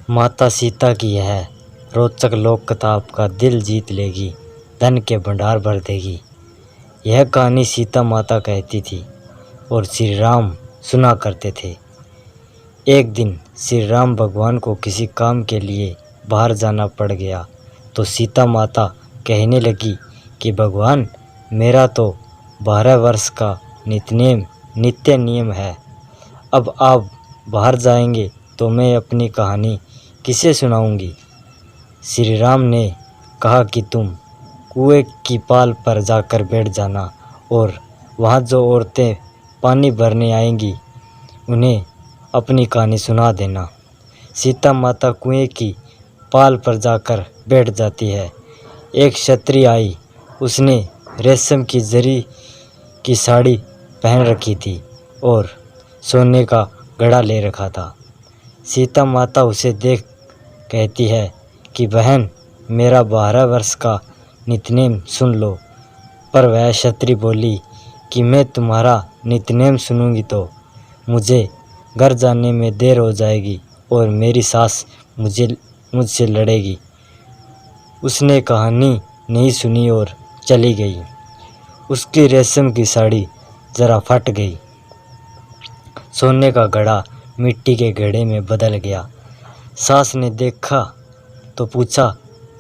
माता सीता की यह रोचक लोक कथा आपका दिल जीत लेगी, धन के भंडार भर देगी। यह कहानी सीता माता कहती थी और श्री राम सुना करते थे। एक दिन श्री राम भगवान को किसी काम के लिए बाहर जाना पड़ गया तो सीता माता कहने लगी कि भगवान, मेरा तो 12 वर्ष का नित्य नियम है। अब आप बाहर जाएंगे तो मैं अपनी कहानी किसे सुनाऊंगी। श्री राम ने कहा कि तुम कुएं की पाल पर जाकर बैठ जाना और वहाँ जो औरतें पानी भरने आएंगी उन्हें अपनी कहानी सुना देना। सीता माता कुएं की पाल पर जाकर बैठ जाती है। एक क्षत्रिय आई, उसने रेशम की जरी की साड़ी पहन रखी थी और सोने का घड़ा ले रखा था। सीता माता उसे देख कहती है कि बहन, मेरा 12 वर्ष का नित्यनेम सुन लो। पर वह क्षत्रिय बोली कि मैं तुम्हारा नित्यनेम सुनूंगी तो मुझे घर जाने में देर हो जाएगी और मेरी सास मुझसे लड़ेगी। उसने कहानी नहीं सुनी और चली गई। उसकी रेशम की साड़ी जरा फट गई। सोने का घड़ा मिट्टी के घड़े में बदल गया। सास ने देखा तो पूछा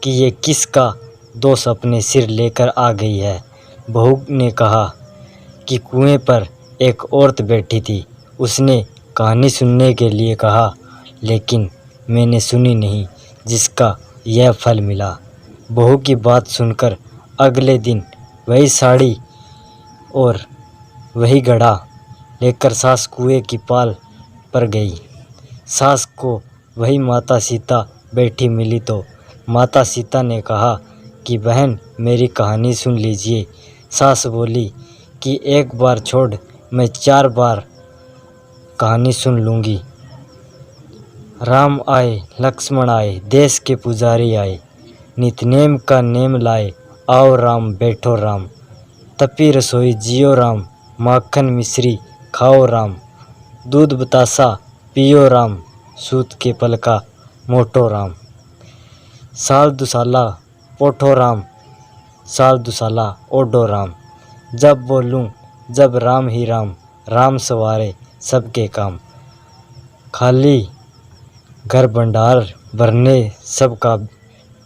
कि ये किसका दोष अपने सिर लेकर आ गई है। बहू ने कहा कि कुएं पर एक औरत बैठी थी, उसने कहानी सुनने के लिए कहा, लेकिन मैंने सुनी नहीं, जिसका यह फल मिला। बहू की बात सुनकर अगले दिन वही साड़ी और वही घड़ा लेकर सास कुएं की पाल पर गई। सास को वही माता सीता बैठी मिली तो माता सीता ने कहा कि बहन, मेरी कहानी सुन लीजिए। सास बोली कि एक बार छोड़, मैं 4 बार कहानी सुन लूँगी। राम आए, लक्ष्मण आए, देश के पुजारी आए, नित्यनेम का नेम लाए, आओ राम बैठो राम, तपी रसोई जियो राम, माखन मिश्री खाओ राम, दूध बतासा पियो राम, सूत के पलका मोटो राम, साल दुसाला पोठो राम, साल दुसाला ओडो राम, जब बोलूं जब राम ही राम, राम सवारे सबके काम, खाली घर भंडार भरने सबका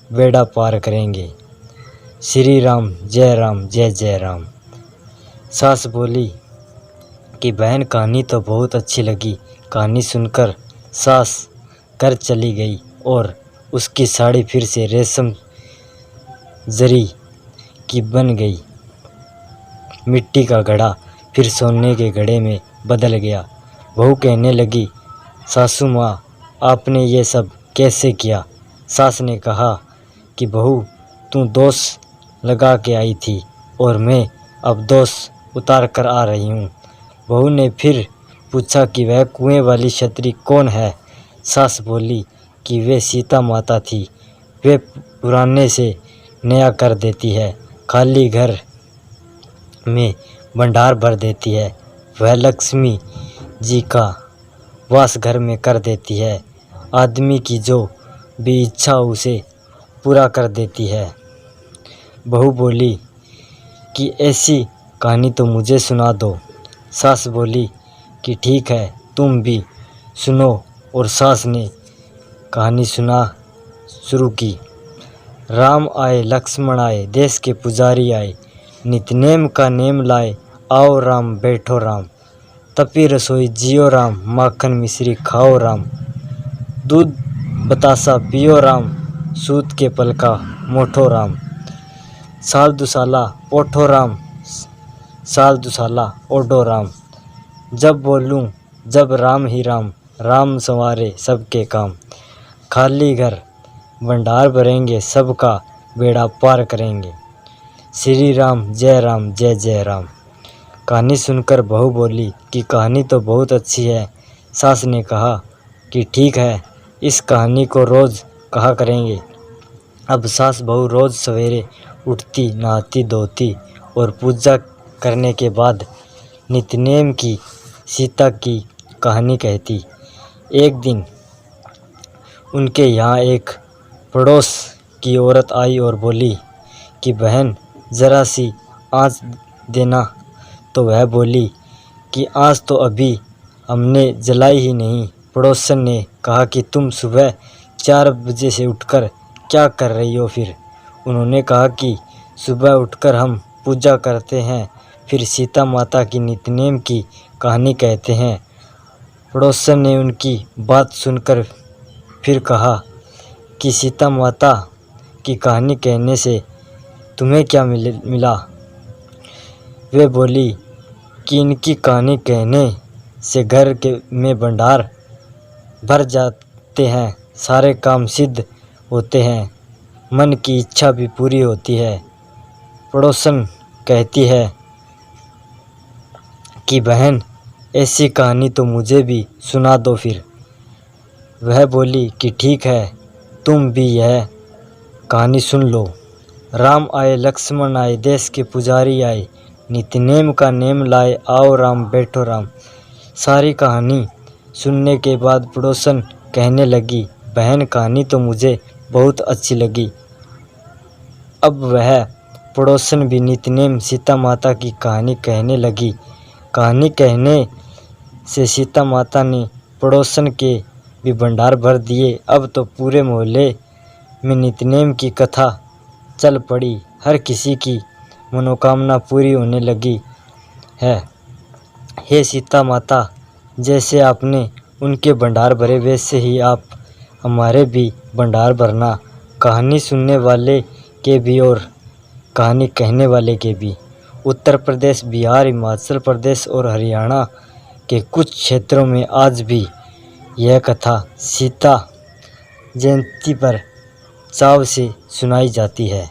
बेड़ा पार करेंगे, श्री राम जय जय राम। सास बोली कि बहन, कहानी तो बहुत अच्छी लगी। कहानी सुनकर सास घर चली गई और उसकी साड़ी फिर से रेशम जरी की बन गई। मिट्टी का घड़ा फिर सोने के घड़े में बदल गया। बहू कहने लगी, सासू माँ, आपने ये सब कैसे किया। सास ने कहा कि बहू, तू दोष लगा के आई थी और मैं अब दोष उतार कर आ रही हूँ। बहू ने फिर पूछा कि वह कुएं वाली क्षत्रिय कौन है। सास बोली कि वे सीता माता थी। वे पुराने से नया कर देती है, खाली घर में भंडार भर देती है। वह लक्ष्मी जी का वास घर में कर देती है। आदमी की जो भी इच्छा उसे पूरा कर देती है। बहू बोली कि ऐसी कहानी तो मुझे सुना दो। सास बोली कि ठीक है, तुम भी सुनो। और सास ने कहानी सुना शुरू की। राम आए, लक्ष्मण आए, देश के पुजारी आए, नित्यनेम का नेम लाए, आओ राम बैठो राम, तपी रसोई जियो राम, माखन मिश्री खाओ राम, दूध बतासा पियो राम, सूत के पलका मोठो राम, साल दुसाला ओठो राम, साल दुसाला ओडो राम, जब बोलूं जब राम ही राम, राम संवारे सबके काम, खाली घर भंडार भरेंगे सबका बेड़ा पार करेंगे, श्री राम जय जय राम। कहानी सुनकर बहू बोली कि कहानी तो बहुत अच्छी है। सास ने कहा कि ठीक है, इस कहानी को रोज़ कहा करेंगे। अब सास बहू रोज़ सवेरे उठती, नहाती धोती और पूजा करने के बाद नित्यनेम की सीता की कहानी कहती। एक दिन उनके यहाँ एक पड़ोस की औरत आई और बोली कि बहन ज़रा सी आँच देना। तो वह बोली कि आँच तो अभी हमने जलाई ही नहीं। पड़ोसन ने कहा कि तुम सुबह 4 बजे से उठकर क्या कर रही हो फिर? उन्होंने कहा कि सुबह उठकर हम पूजा करते हैं, फिर सीता माता की नित्यनेम की कहानी कहते हैं। पड़ोसन ने उनकी बात सुनकर फिर कहा कि सीता माता की कहानी कहने से तुम्हें क्या मिला? वे बोली कि इनकी कहानी कहने से घर के में भंडार भर जाते हैं, सारे काम सिद्ध होते हैं, मन की इच्छा भी पूरी होती है। पड़ोसन कहती है कि बहन ऐसी कहानी तो मुझे भी सुना दो फिर। वह बोली कि ठीक है, तुम भी यह कहानी सुन लो। राम आए लक्ष्मण आए, देश के पुजारी आए, नित्यनेम का नेम लाए, आओ राम बैठो राम। सारी कहानी सुनने के बाद पड़ोसन कहने लगी, बहन कहानी तो मुझे बहुत अच्छी लगी। अब वह पड़ोसन भी नित्यनेम सीता माता की कहानी कहने लगी। कहानी कहने से सीता माता ने पड़ोसन के भी भंडार भर दिए। अब तो पूरे मोहल्ले में नित्यनेम की कथा चल पड़ी। हर किसी की मनोकामना पूरी होने लगी है। हे सीता माता, जैसे आपने उनके भंडार भरे वैसे ही आप हमारे भी भंडार भरना, कहानी सुनने वाले के भी और कहानी कहने वाले के भी। उत्तर प्रदेश, बिहार, हिमाचल प्रदेश और हरियाणा के कुछ क्षेत्रों में आज भी यह कथा सीता जयंती पर चाव से सुनाई जाती है।